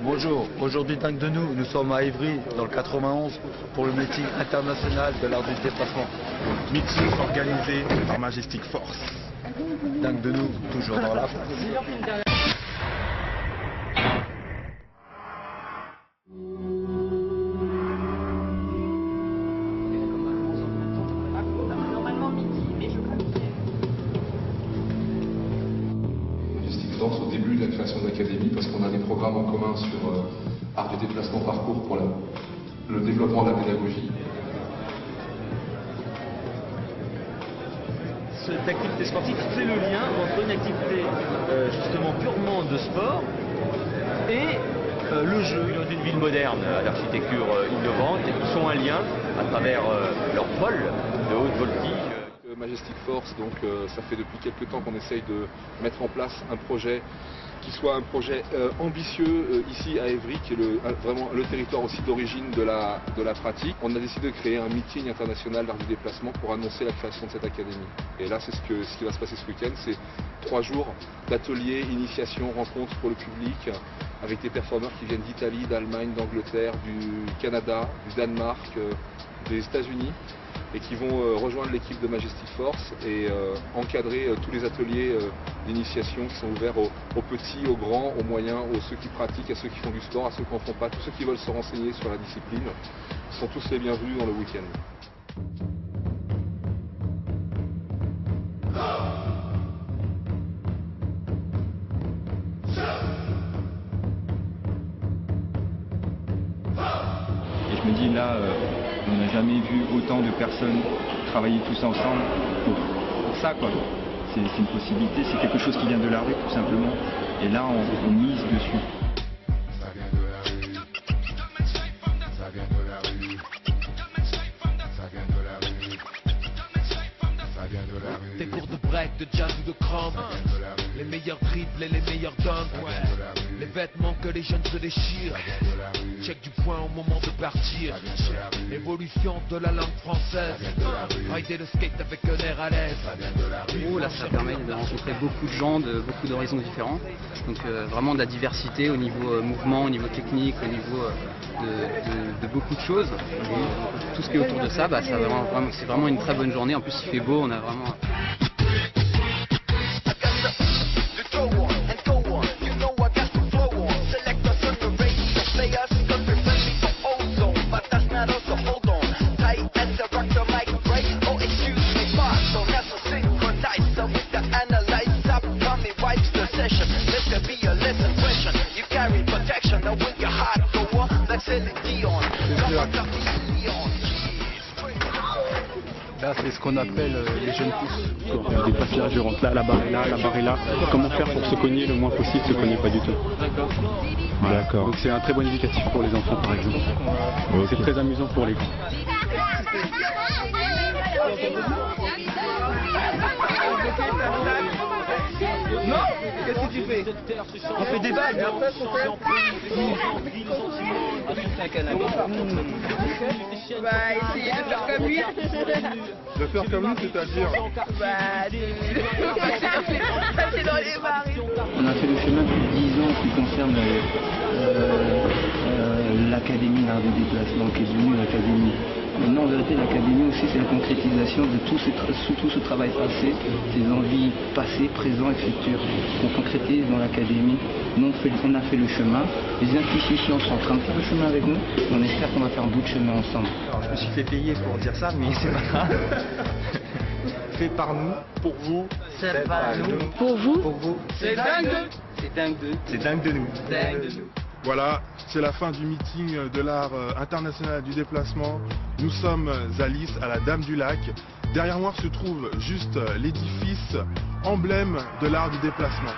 Bonjour, aujourd'hui dingue de nous sommes à Évry dans le 91 pour le meeting international de l'art du déplacement. Meeting organisé par Majestic Force. Dingue de nous, toujours dans la France. Au début de la création de l'académie, parce qu'on a des programmes en commun sur art du déplacement parcours pour le développement de la pédagogie. Cette activité sportive fait le lien entre une activité justement purement de sport et le jeu. Dans une ville moderne à l'architecture innovante, ils sont un lien à travers leur pôle de haute voltige. Majestic Force, donc ça fait depuis quelques temps qu'on essaye de mettre en place un projet qui soit un projet ambitieux ici à Évry, qui est vraiment le territoire aussi d'origine de la pratique. On a décidé de créer un meeting international d'art du déplacement pour annoncer la création de cette académie. Et là, c'est ce qui va se passer ce week-end, c'est 3 jours d'ateliers, initiation, rencontres pour le public, avec des performeurs qui viennent d'Italie, d'Allemagne, d'Angleterre, du Canada, du Danemark, des États-Unis, et qui vont rejoindre l'équipe de Majestic Force et encadrer tous les ateliers d'initiation qui sont ouverts aux petits, aux grands, aux moyens, aux ceux qui pratiquent, à ceux qui font du sport, à ceux qui n'en font pas, tous ceux qui veulent se renseigner sur la discipline sont tous les bienvenus dans le week-end. Et je me dis là, on n'a jamais vu autant de personnes travailler tous ensemble pour ça, quoi. C'est une possibilité, c'est quelque chose qui vient de la rue tout simplement. Et là, on mise dessus. Ça vient de la rue. Ça vient de la rue. Ça vient de la rue. Ça vient de la rue. Des cours de break, de jazz ou de crampe. Les meilleurs dribbles et les meilleurs dunks. Les vêtements que les jeunes se déchirent. Check du point au moment de partir. Évolution de la langue française. Rider le skate avec un air à l'aise. Là, ça permet de rencontrer beaucoup de gens, de beaucoup d'horizons différents. Donc vraiment de la diversité au niveau mouvement, au niveau technique, au niveau de beaucoup de choses. Et tout ce qui est autour de ça, c'est vraiment une très bonne journée. En plus, il fait beau, on a vraiment... Là, c'est ce qu'on appelle les jeunes pousses. Des passages, je rentre là, la barre est là, la barre est là. Comment faire pour se cogner le moins possible, se cogner pas du tout. D'accord. D'accord. Donc c'est un très bon éducatif pour les enfants, par exemple. Okay. C'est très amusant pour les grands. Non, qu'est-ce que tu fais? On fait des vagues, après on fait... Essayer de faire comme lui. De faire comme lui, c'est-à-dire Passer dans les bars. On a fait le chemin depuis 10 ans qui concerne l'académie d'art du déplacement, qui est devenue l'académie. Maintenant, en vérité, l'académie aussi, c'est la concrétisation de tout ce travail passé, des envies passées, présentes et futures qu'on concrétise dans l'académie. Nous, on a fait le chemin. Les institutions sont en train de faire le chemin avec nous. On espère qu'on va faire un bout de chemin ensemble. Alors, je me suis fait payer pour dire ça, mais c'est pas grave. Fait par nous, pour vous, c'est pas nous. Pour vous, c'est dingue. C'est dingue de... C'est dingue de nous. Dingue de nous. Voilà, c'est la fin du meeting de l'art international du déplacement. Nous sommes à Lys, à la Dame du Lac. Derrière moi se trouve juste l'édifice emblème de l'art du déplacement.